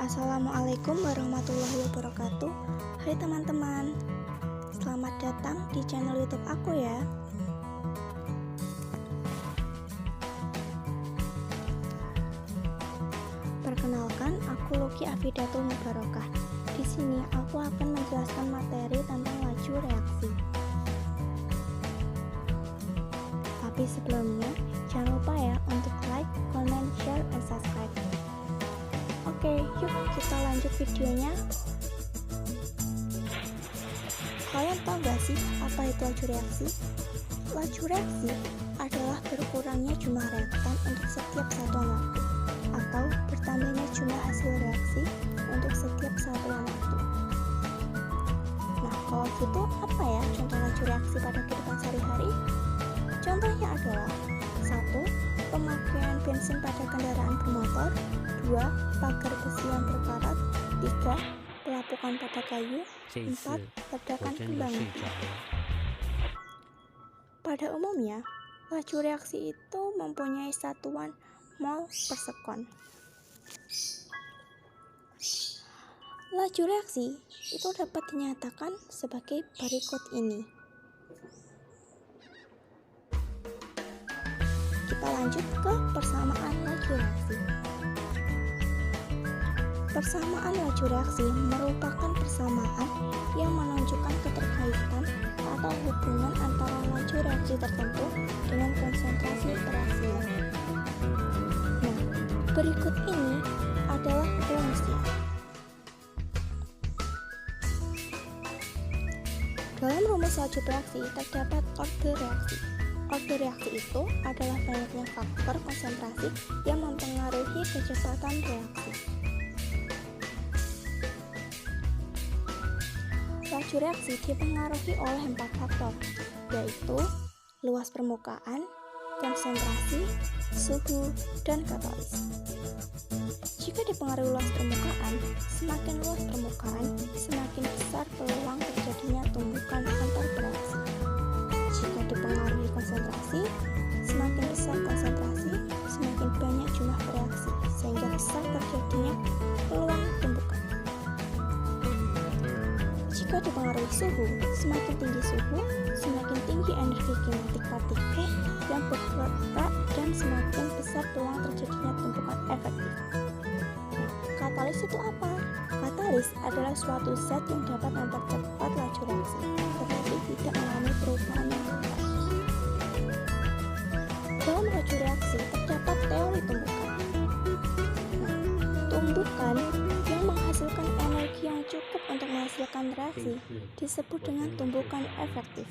Assalamualaikum warahmatullahi wabarakatuh. Hai teman-teman, selamat datang di channel YouTube aku ya. Perkenalkan, aku Lucky Afidatul Mubarokah. Di sini aku akan menjelaskan materi tentang laju reaksi. Tapi sebelumnya, jangan lupa ya untuk like, comment, share, and subscribe. Oke, yuk kita lanjut videonya. Kalian tahu gak sih apa itu laju reaksi? Laju reaksi adalah berkurangnya jumlah reaktan untuk setiap satuan waktu, atau bertambahnya jumlah hasil reaksi untuk setiap satuan waktu. Nah, kalau gitu apa ya contoh laju reaksi pada kehidupan sehari-hari? Contohnya adalah 1. Pemakaian bensin pada kendaraan bermotor. 2. Pagar besi yang berkarat. 3. Pelapukan pada kayu. 4. Ledakan kembang. Pada umumnya, laju reaksi itu mempunyai satuan mol per sekon. Laju reaksi itu dapat dinyatakan sebagai berikut ini. Kita lanjut ke persamaan laju reaksi. Persamaan laju reaksi merupakan persamaan yang menunjukkan keterkaitan atau hubungan antara laju reaksi tertentu dengan konsentrasi reaksinya. Nah, berikut ini adalah rumusnya. Dalam rumus laju reaksi terdapat orde reaksi. Orde reaksi itu adalah banyaknya faktor konsentrasi yang mempengaruhi kecepatan reaksi. Laju reaksi dipengaruhi oleh 4 faktor, yaitu luas permukaan, konsentrasi, suhu, dan katalis. Jika dipengaruhi luas permukaan, semakin luas permukaan, semakin besar peluang terjadinya tumbukan antar bereaksi. Jika dipengaruhi konsentrasi, semakin besar konsentrasi, semakin banyak jumlah bereaksi, sehingga besar terjadinya peluang tumbukan. Jika dipengaruhi suhu, semakin tinggi suhu, semakin tinggi energi kinetik partikel yang bergerak dan semakin besar peluang terjadinya tumbukan efektif. Katalis itu apa? Katalis adalah suatu zat yang dapat mempercepat laju reaksi, tetapi tidak mengalami perubahan yang cepat. Dalam laju reaksi terdapat teori tumbukan. Nah, tumbukan yang menghasilkan energi yang cukup untuk menghasilkan reaksi disebut dengan tumbukan efektif.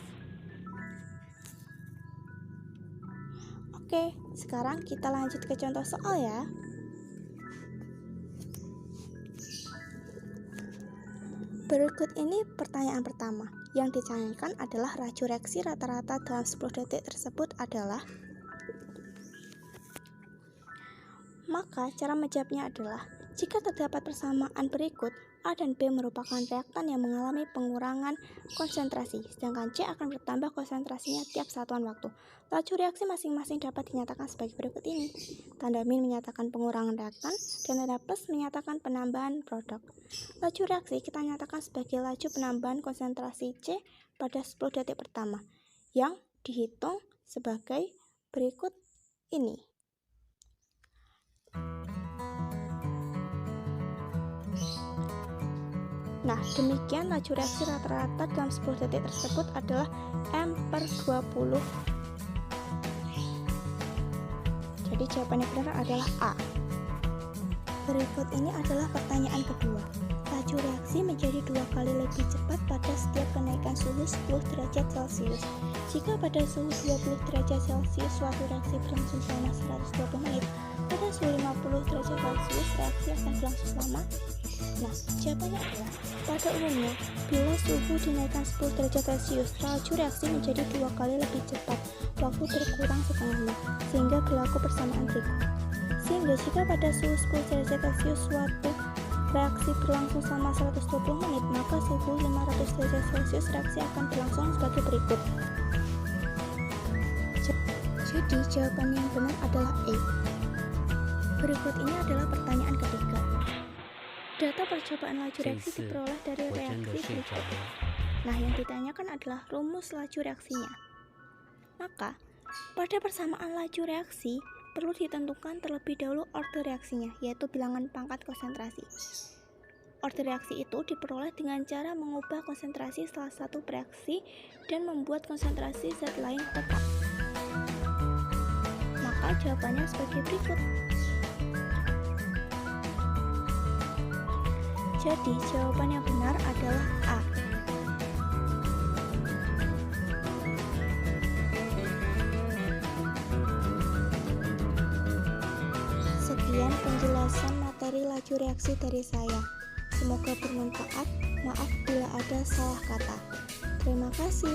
Oke, sekarang kita lanjut ke contoh soal ya. Berikut ini pertanyaan pertama. Yang ditanyakan adalah laju reaksi rata-rata dalam 10 detik tersebut adalah. Maka cara menjawabnya adalah, jika terdapat persamaan berikut, A dan B merupakan reaktan yang mengalami pengurangan konsentrasi, sedangkan C akan bertambah konsentrasinya tiap satuan waktu. Laju reaksi masing-masing dapat dinyatakan sebagai berikut ini. Tanda min menyatakan pengurangan reaktan, dan tanda plus menyatakan penambahan produk. Laju reaksi kita nyatakan sebagai laju penambahan konsentrasi C pada 10 detik pertama, yang dihitung sebagai berikut ini. Nah, demikian laju reaksi rata-rata dalam 10 detik tersebut adalah M/20. Jadi jawaban yang benar adalah A. Berikut ini adalah pertanyaan kedua. Laju reaksi menjadi 2 kali lebih cepat pada setiap kenaikan suhu 10 derajat Celcius. Jika pada suhu 20 derajat Celcius suatu reaksi berlangsung selama 120 menit, pada suhu 50 derajat Celcius reaksi akan berlangsung selama. Nah, jawabannya adalah, pada umumnya, bila suhu dinaikkan 10 derajat Celcius, laju reaksi menjadi 2 kali lebih cepat, waktu berkurang setengahnya, sehingga berlaku persamaan berikut. Sehingga jika pada suhu 10 derajat Celcius suatu reaksi berlangsung selama 120 menit, maka suhu 500 derajat Celcius reaksi akan berlangsung sebagai berikut. Jadi jawaban yang benar adalah E. Berikut ini adalah pertanyaan ketiga. Data percobaan laju 这一 reaksi 次 diperoleh dari 我真的 reaksi 睡着 berikut. 了。 Nah, yang ditanyakan adalah rumus laju reaksinya. Maka, pada persamaan laju reaksi, perlu ditentukan terlebih dahulu order reaksinya, yaitu bilangan pangkat konsentrasi. Order reaksi itu diperoleh dengan cara mengubah konsentrasi salah satu reaksi dan membuat konsentrasi zat lain tetap. Maka jawabannya sebagai berikut. Jadi, jawaban yang benar adalah A. Sekian penjelasan materi laju reaksi dari saya. Semoga bermanfaat. Maaf bila ada salah kata. Terima kasih.